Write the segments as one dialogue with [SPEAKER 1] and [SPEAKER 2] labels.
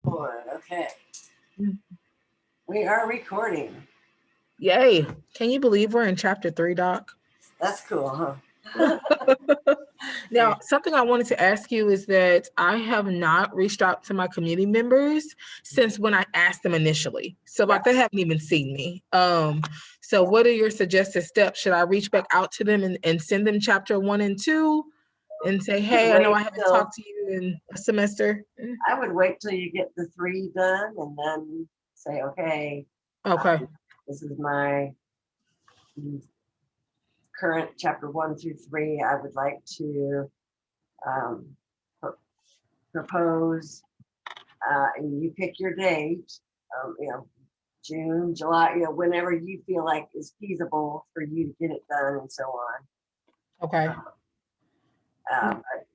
[SPEAKER 1] Okay. We are recording.
[SPEAKER 2] Yay. Can you believe we're in chapter 3, Doc?
[SPEAKER 1] That's cool, huh?
[SPEAKER 2] Now, something I wanted to ask you is that I have not reached out to my community members since when I asked them initially. So like they haven't even seen me. So what are your suggested steps? Should I reach back out to them and send them chapter 1 and 2 and say, hey, I know I haven't talked to you in a semester?
[SPEAKER 1] I would wait till you get the 3 done and then say, okay,
[SPEAKER 2] Okay.
[SPEAKER 1] this is my current chapter 1 through 3. I would like to propose, and you pick your date, June, July, whenever you feel like is feasible for you to get it done and so on.
[SPEAKER 2] Okay.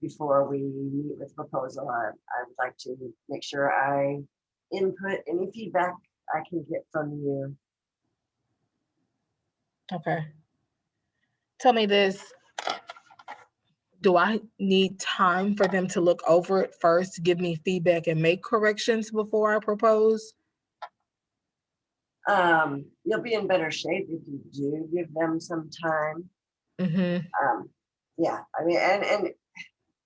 [SPEAKER 1] Before we meet with the proposal, I would like to make sure I input any feedback I can get from you.
[SPEAKER 2] Okay. Tell me this. Do I need time for them to look over it first, give me feedback and make corrections before I propose?
[SPEAKER 1] You'll be in better shape if you do give them some time. Yeah, I mean, and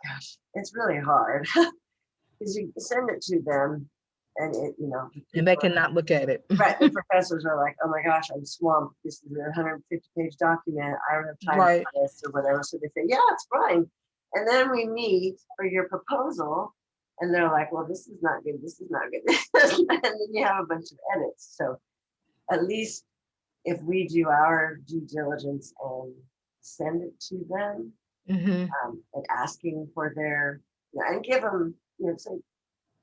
[SPEAKER 1] gosh, it's really hard because you send it to them and
[SPEAKER 2] and they cannot look at it.
[SPEAKER 1] Right, the professors are like, oh my gosh, I'm swamped. This is a 150-page document. I don't have time
[SPEAKER 2] Right.
[SPEAKER 1] for this or whatever. So they say, yeah, it's fine. And then we meet for your proposal and they're like, well, this is not good. This is not good. And then you have a bunch of edits. So at least if we do our due diligence and send it to them, and asking for their, and give them, say,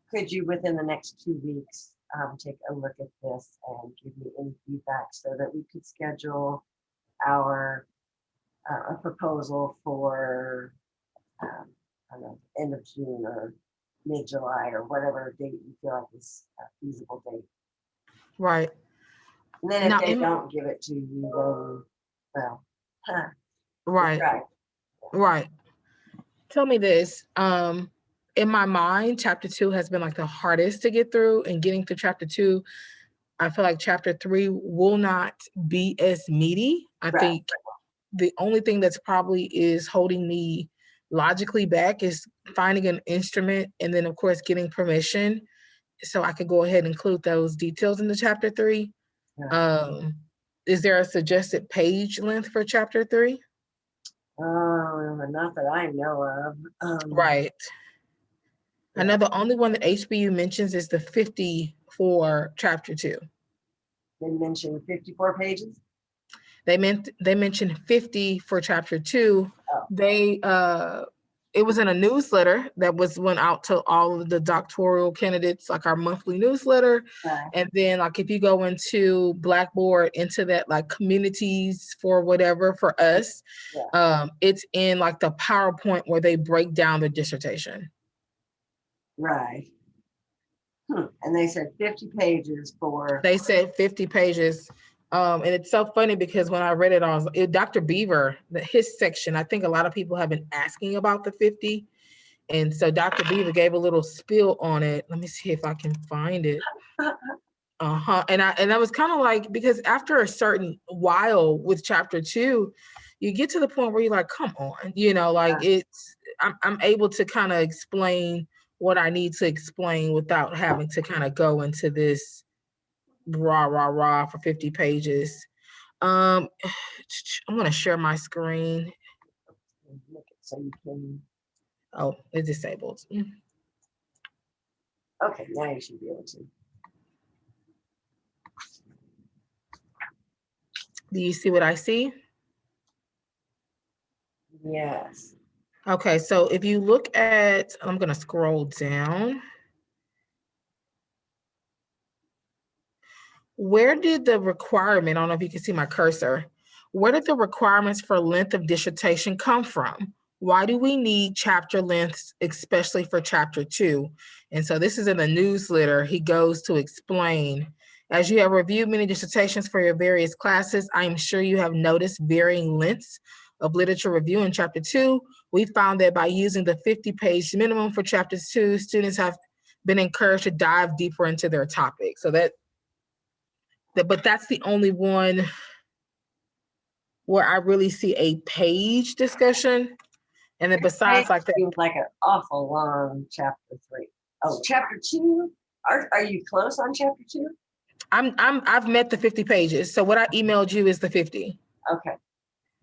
[SPEAKER 1] could you within the next 2 weeks take a look at this and give me any feedback so that we could schedule our a proposal for I don't know, end of June or mid-July or whatever date you feel like is a feasible date.
[SPEAKER 2] Right.
[SPEAKER 1] And then if they don't give it to you, then
[SPEAKER 2] right. Right. Tell me this. In my mind, chapter 2 has been like the hardest to get through, and getting through chapter 2, I feel like chapter 3 will not be as meaty. I think the only thing that's probably is holding me logically back is finding an instrument and then of course getting permission so I could go ahead and include those details in the chapter 3. Is there a suggested page length for chapter 3?
[SPEAKER 1] Not that I know of.
[SPEAKER 2] Right. I know the only one that HBU mentions is the 50 for chapter 2.
[SPEAKER 1] They mentioned 54 pages?
[SPEAKER 2] They mentioned 50 for chapter 2. They it was in a newsletter that went out to all of the doctoral candidates, like our monthly newsletter. And then like if you go into Blackboard, into that like communities for whatever for us, it's in like the PowerPoint where they break down the dissertation.
[SPEAKER 1] Right. And they said 50 pages for.
[SPEAKER 2] They said 50 pages. And it's so funny because when I read it, Dr. Beaver, his section, I think a lot of people have been asking about the 50. And so Dr. Beaver gave a little spiel on it. Let me see if I can find it. And I was kind of like, because after a certain while with chapter 2, you get to the point where you're like, come on, I'm able to kind of explain what I need to explain without having to kind of go into this rah for 50 pages. I'm going to share my screen.
[SPEAKER 1] So you can.
[SPEAKER 2] Oh, it's disabled.
[SPEAKER 1] Okay, now you should be able to.
[SPEAKER 2] Do you see what I see?
[SPEAKER 1] Yes.
[SPEAKER 2] Okay, so if you look at, I'm going to scroll down. Where did the requirement, I don't know if you can see my cursor, where did the requirements for length of dissertation come from? Why do we need chapter lengths, especially for chapter 2? And so this is in the newsletter. He goes to explain, as you have reviewed many dissertations for your various classes, I am sure you have noticed varying lengths of literature review in chapter 2. We found that by using the 50-page minimum for chapter 2, students have been encouraged to dive deeper into their topic. So but that's the only one where I really see a page discussion. And then besides like that,
[SPEAKER 1] seems like an awful long chapter 3. Oh, chapter 2. Are you close on chapter 2?
[SPEAKER 2] I've met the 50 pages. So what I emailed you is the 50.
[SPEAKER 1] Okay.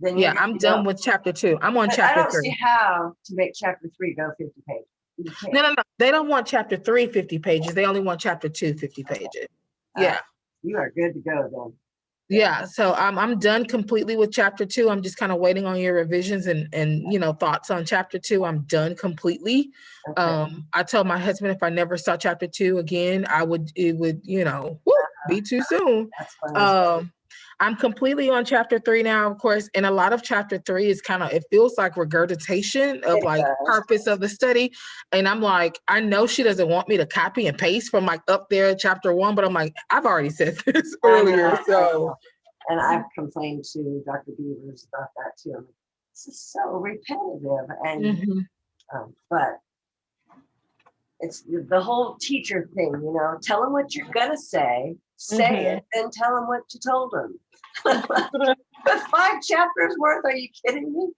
[SPEAKER 1] Then
[SPEAKER 2] yeah, I'm done with chapter 2. I'm on chapter 3.
[SPEAKER 1] I don't see how to make chapter 3 go 50 pages.
[SPEAKER 2] No. They don't want chapter 3 50 pages. They only want chapter 2 50 pages. Yeah.
[SPEAKER 1] You are good to go then.
[SPEAKER 2] Yeah, so I'm done completely with chapter 2. I'm just kind of waiting on your revisions and thoughts on chapter 2. I'm done completely. Okay. I told my husband if I never saw chapter 2 again, it would be too soon. I'm completely on chapter 3 now, of course, and a lot of chapter 3 is it feels like regurgitation of purpose of the study. And I'm like, I know she doesn't want me to copy and paste from up there chapter 1, but I'm like, I've already said this earlier.
[SPEAKER 1] And I've complained to Dr. Beavers about that too. I'm like, this is so repetitive, and but it's the whole teacher thing, tell them what you're gonna say it, and tell them what you told them. But 5 chapters worth, are you kidding me?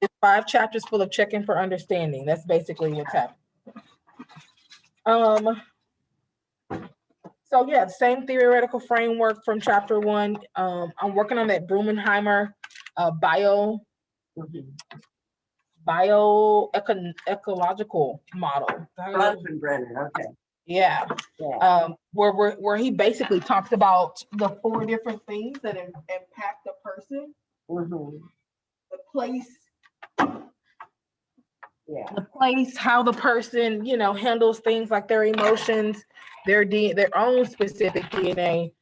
[SPEAKER 2] It's 5 chapters full of checking for understanding. That's basically what's happening. So yeah, same theoretical framework from chapter 1. I'm working on that Blumenheimer bioecological model.
[SPEAKER 1] Okay.
[SPEAKER 2] Yeah. Where he basically talks about the 4 different things that impact a person. The place. The place, how the person, handles things like their emotions, their own specific DNA,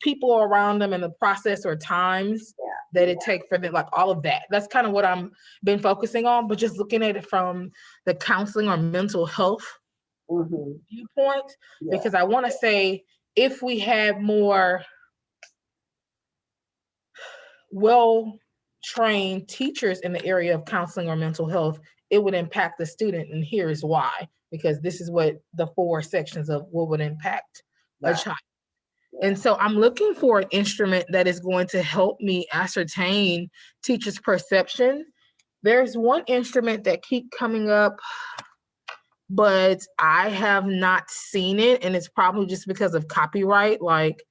[SPEAKER 2] people around them, and the process or times that it takes for them, like all of that. That's kind of what I'm been focusing on, but just looking at it from the counseling or mental health viewpoint, because I want to say if we had more well-trained teachers in the area of counseling or mental health, it would impact the student, and here's why, because this is what the 4 sections of what would impact a child. And so I'm looking for an instrument that is going to help me ascertain teachers' perception. There's one instrument that keep coming up, but I have not seen it, and it's probably just because of copyright. Like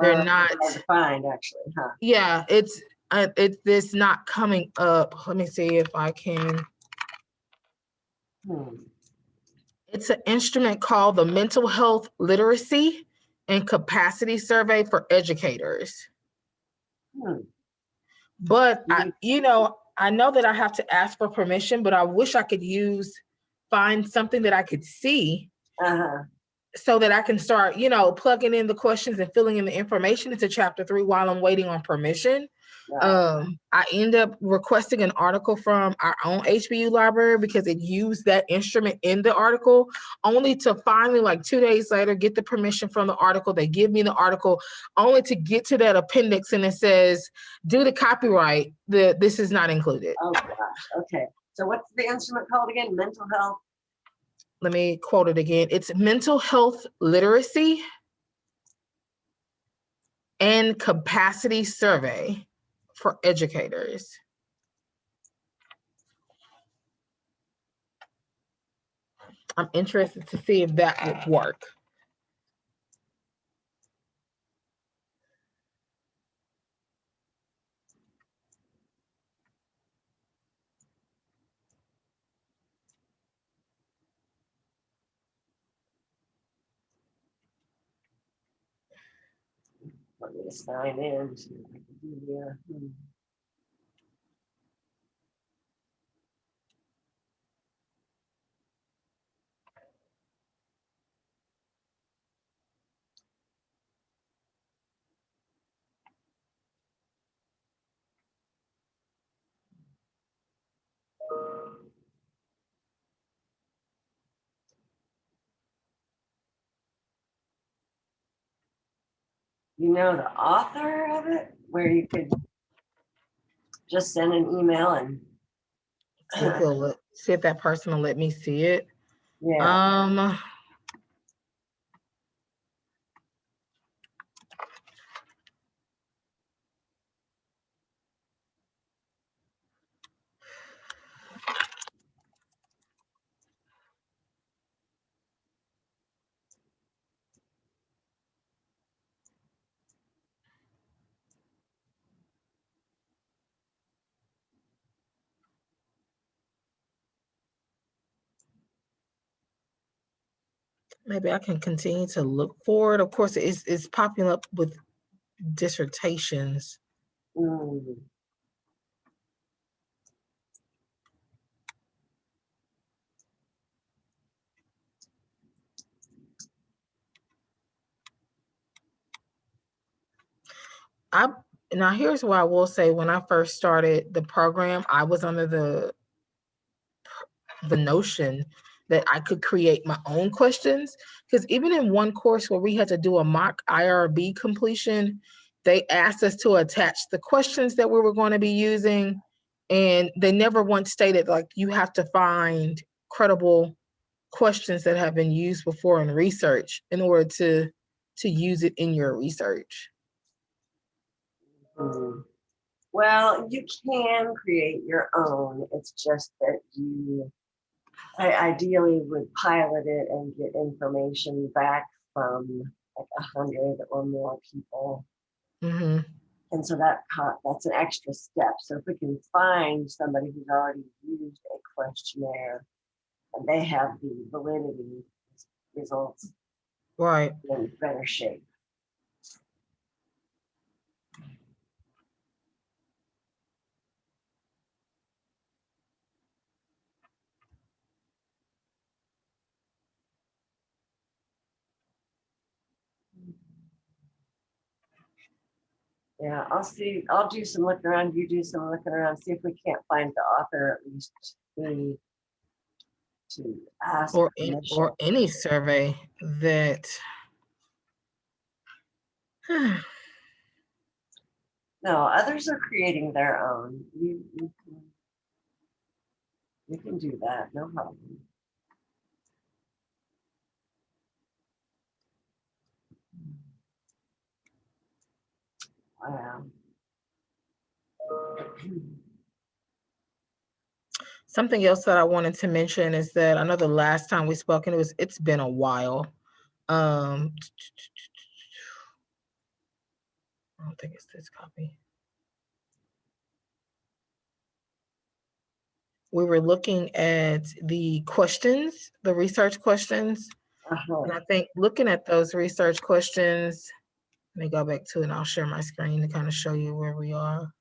[SPEAKER 2] they're not
[SPEAKER 1] hard to find, actually, huh?
[SPEAKER 2] Yeah, it's not coming up. Let me see if I can. It's an instrument called the Mental Health Literacy and Capacity Survey for Educators. But I know that I have to ask for permission, but I wish I could find something that I could see so that I can start, plugging in the questions and filling in the information into chapter 3 while I'm waiting on permission. I end up requesting an article from our own HBU library because it used that instrument in the article, only to finally, like 2 days later, get the permission from the article. They give me the article only to get to that appendix, and it says, due to copyright, this is not included.
[SPEAKER 1] Oh gosh. Okay. So what's the instrument called again? Mental health.
[SPEAKER 2] Let me quote it again. It's Mental Health Literacy and Capacity Survey for Educators. I'm interested to see if that would work.
[SPEAKER 1] Let me sign in. You know the author of it, where you could just send an email and
[SPEAKER 2] see if that person will let me see it.
[SPEAKER 1] Yeah.
[SPEAKER 2] Maybe I can continue to look for it. Of course, it's popping up with dissertations.
[SPEAKER 1] Mm.
[SPEAKER 2] Now here's what I will say. When I first started the program, I was under the notion that I could create my own questions, because even in one course where we had to do a mock IRB completion, they asked us to attach the questions that we were going to be using, and they never once stated like you have to find credible questions that have been used before in research in order to use it in your research.
[SPEAKER 1] Mm. Well, you can create your own. It's just that I ideally would pilot it and get information back from like 100 or more people.
[SPEAKER 2] Mm-hmm.
[SPEAKER 1] And so that's an extra step. So if we can find somebody who's already used a questionnaire and they have the validity results,
[SPEAKER 2] Right.
[SPEAKER 1] we're in better shape. Yeah, I'll do some looking around, you do some looking around, see if we can't find the author at least to ask
[SPEAKER 2] Or any survey that
[SPEAKER 1] no, others are creating their own. You can do that, no problem. Wow.
[SPEAKER 2] Something else that I wanted to mention is that I know the last time we spoke, and it's been a while. I don't think it's this copy. We were looking at the questions, the research questions. And I think looking at those research questions, let me go back to it and I'll share my screen to kind of show you where we are.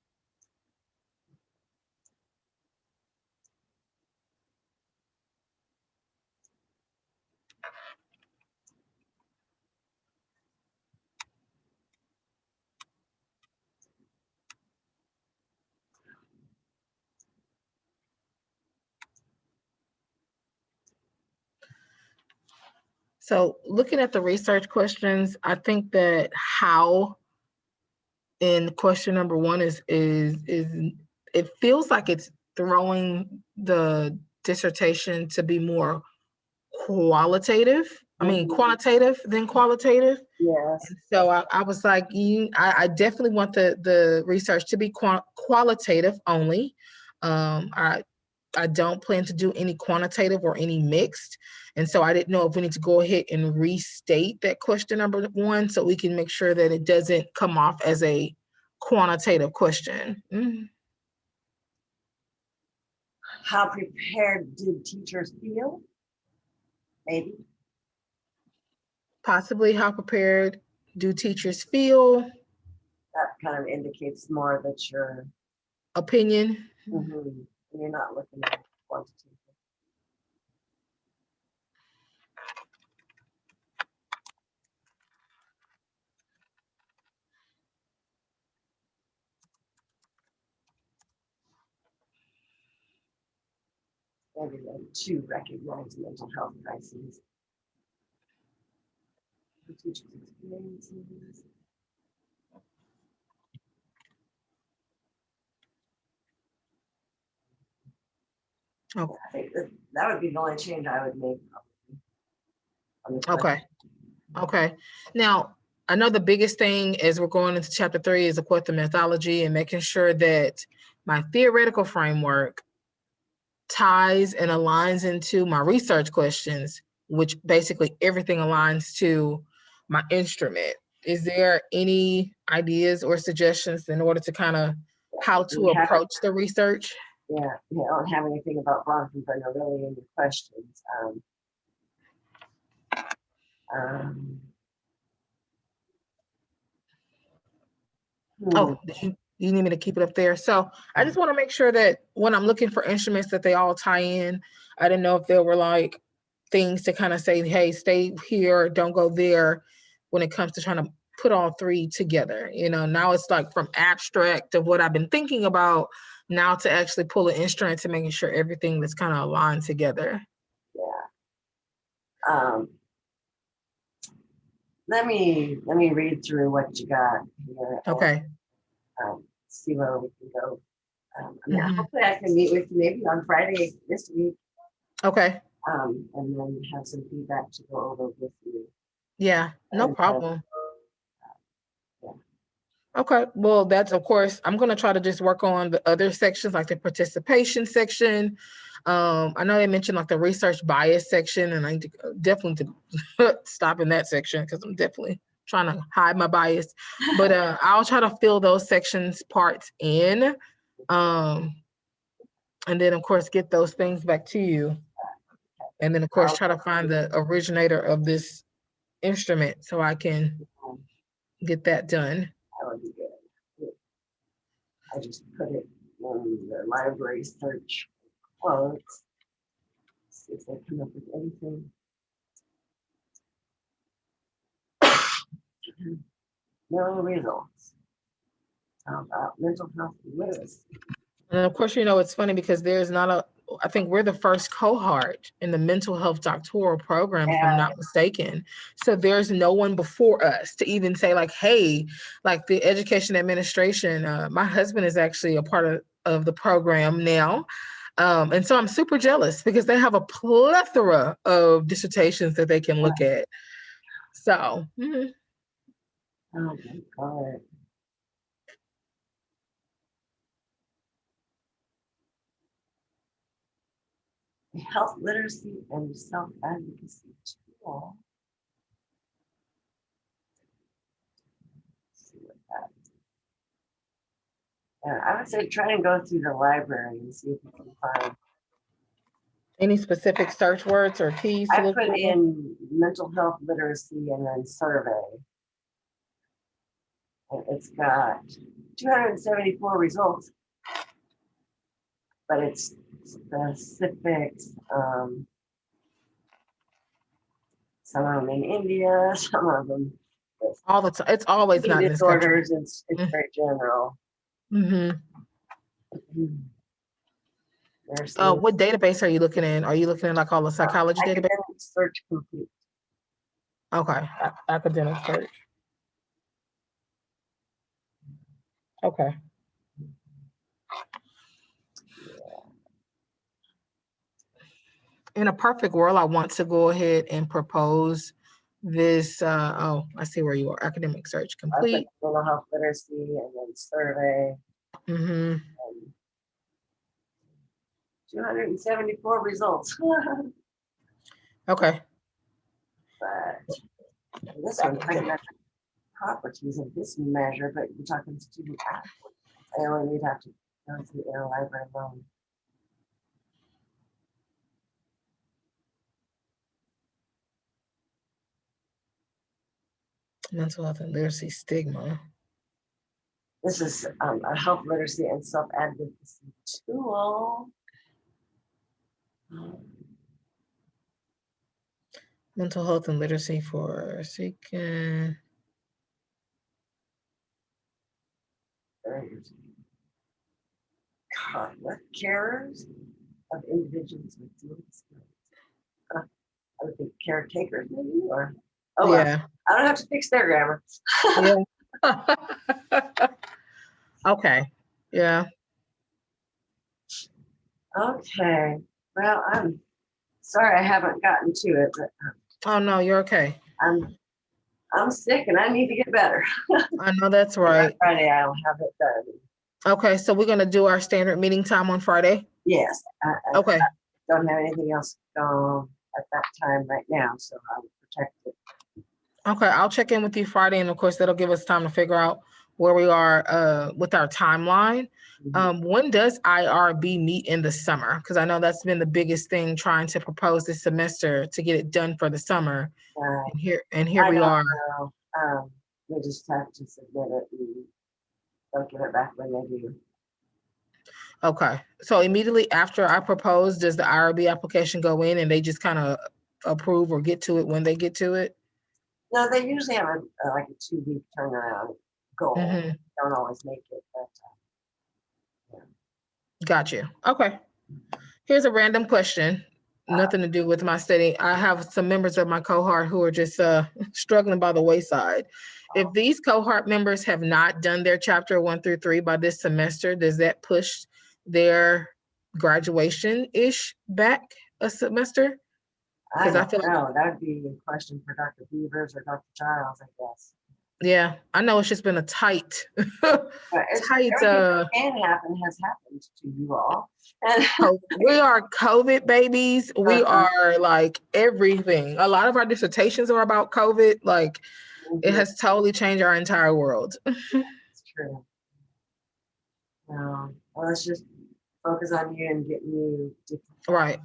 [SPEAKER 2] So looking at the research questions, I think that how in question number one is it feels like it's throwing the dissertation to be more qualitative. I mean, quantitative than qualitative.
[SPEAKER 1] Yes.
[SPEAKER 2] And so I was like, I definitely want the research to be qualitative only. I don't plan to do any quantitative or any mixed. And so I didn't know if we need to go ahead and restate that question number one so we can make sure that it doesn't come off as a quantitative question. Mm-hmm.
[SPEAKER 1] How prepared did teachers feel? Maybe.
[SPEAKER 2] Possibly how prepared do teachers feel?
[SPEAKER 1] That kind of indicates more that you're
[SPEAKER 2] Opinion.
[SPEAKER 1] you're not looking at quantitative. Everyone to recognize mental health crises. The teacher's experiences.
[SPEAKER 2] Oh.
[SPEAKER 1] I think that would be the only change I would make. on the
[SPEAKER 2] Okay.
[SPEAKER 1] question.
[SPEAKER 2] Okay. Now, I know the biggest thing as we're going into chapter 3 is, of course, the methodology and making sure that my theoretical framework ties and aligns into my research questions, which basically everything aligns to my instrument. Is there any ideas or suggestions in order to kind of how to
[SPEAKER 1] We haven't-
[SPEAKER 2] approach the research?
[SPEAKER 1] Yeah, you don't have anything about bronchopneumonia in your questions.
[SPEAKER 2] Oh, you need me to keep it up there. So I just want to make sure that when I'm looking for instruments that they all tie in. I didn't know if there were like things to kind of say, hey, stay here, don't go there, when it comes to trying to put all three together. You know, now it's like from abstract of what I've been thinking about now to actually pull an instrument to making sure everything that's kind of aligned together.
[SPEAKER 1] Yeah. Let me read through what you got here.
[SPEAKER 2] Okay.
[SPEAKER 1] And, see where we can go. I mean, hopefully I can meet with you maybe on Friday this week.
[SPEAKER 2] Okay.
[SPEAKER 1] And then have some feedback to go over with you.
[SPEAKER 2] Yeah, no problem.
[SPEAKER 1] Yeah.
[SPEAKER 2] Okay, well, that's of course, I'm going to try to just work on the other sections like the participation section. I know they mentioned like the research bias section, and I definitely to stop in that section because I'm definitely trying to hide my bias. But I'll try to fill those sections parts in. And then of course get those things back to you. And then of course try to find the originator of this instrument so I can get that done.
[SPEAKER 1] That would be good. I just put it in the library search quotes. See if they come up with anything. No results. How about mental health literacy?
[SPEAKER 2] And of course, you know, it's funny because there's not a, I think we're the first cohort in the mental health doctoral program, if I'm not mistaken. So there's no one before us to even say like, hey, like the education administration, my husband is actually a part of the program now. And so I'm super jealous because they have a plethora of dissertations that they can look at. So.
[SPEAKER 1] Oh my God. Health literacy and self-advocacy tool. Let's see what that is. Yeah, I would say try and go through the library and see if you can find
[SPEAKER 2] Any specific search words or keys to
[SPEAKER 1] I
[SPEAKER 2] look
[SPEAKER 1] put
[SPEAKER 2] for?
[SPEAKER 1] in mental health literacy and then survey. And it's got 274 results, but it's specifics. Some of them in India, some of them
[SPEAKER 2] All the time. It's always not in this country.
[SPEAKER 1] disorders. It's very general.
[SPEAKER 2] What database are you looking in? Are you looking at like all the psychology database?
[SPEAKER 1] Academic search complete.
[SPEAKER 2] Okay, academic search. Okay. In a perfect world, I want to go ahead and propose this. Oh, I see where you are. Academic search complete.
[SPEAKER 1] Mental health literacy and then survey. 274 results.
[SPEAKER 2] Okay.
[SPEAKER 1] But this one, properties of this measure, but you're talking student athletes. I only need have to go through the library alone.
[SPEAKER 2] Mental health and literacy stigma.
[SPEAKER 1] This is a health literacy and self-advocacy tool.
[SPEAKER 2] Mental health and literacy for seeking.
[SPEAKER 1] What carers of individuals with disabilities? I would think caretakers maybe, or
[SPEAKER 2] yeah.
[SPEAKER 1] I don't have to fix their grammar.
[SPEAKER 2] Yeah. Okay. Yeah.
[SPEAKER 1] Okay. Well, I'm sorry I haven't gotten to it, but
[SPEAKER 2] Oh, no, you're okay.
[SPEAKER 1] I'm sick and I need to get better.
[SPEAKER 2] I know that's
[SPEAKER 1] By
[SPEAKER 2] right.
[SPEAKER 1] Friday, I'll have it done.
[SPEAKER 2] Okay, so we're gonna do our standard meeting time on Friday?
[SPEAKER 1] Yes, I
[SPEAKER 2] Okay,
[SPEAKER 1] don't have anything else at that time right now, so I will protect it.
[SPEAKER 2] okay, I'll check in with you Friday, and of course, that'll give us time to figure out where we are with our timeline. When does IRB meet in the summer? Because I know that's been the biggest thing, trying to propose this semester to get it done for the summer. And here
[SPEAKER 1] I
[SPEAKER 2] we
[SPEAKER 1] don't
[SPEAKER 2] are.
[SPEAKER 1] know. We just have to submit it and they'll give it back when they do.
[SPEAKER 2] Okay, so immediately after I propose, does the IRB application go in and they just kind of approve or get to it when they get to it?
[SPEAKER 1] No, they usually have like a 2-week turnaround goal. Don't always make it, but
[SPEAKER 2] Got you. Okay. Here's a random question. Nothing to do with my study. I have some members of my cohort who are just struggling by the wayside. If these cohort members have not done their chapter 1 through 3 by this semester, does that push their graduation-ish back a semester?
[SPEAKER 1] I don't know. That would be a question for Dr. Beavers or Dr. Giles, I guess.
[SPEAKER 2] Yeah, I know it's just been a tight,
[SPEAKER 1] everything that can happen has happened to you all. And
[SPEAKER 2] we are COVID babies. We are like everything. A lot of our dissertations are about COVID. Like it has totally changed our entire world.
[SPEAKER 1] It's true. Well, let's just focus on you and getting you
[SPEAKER 2] right.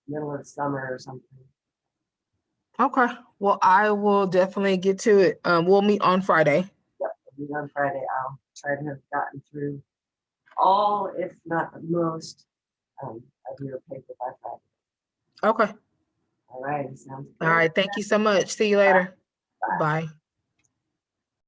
[SPEAKER 1] Middle of summer or something.
[SPEAKER 2] Okay. Well, I will definitely get to it. We'll meet on Friday.
[SPEAKER 1] Yep, we'll meet on Friday. I'll try to have gotten through all, if not most, of your paper by Friday.
[SPEAKER 2] Okay.
[SPEAKER 1] All right. Sounds good.
[SPEAKER 2] All right. Thank you so much. See you later. Bye.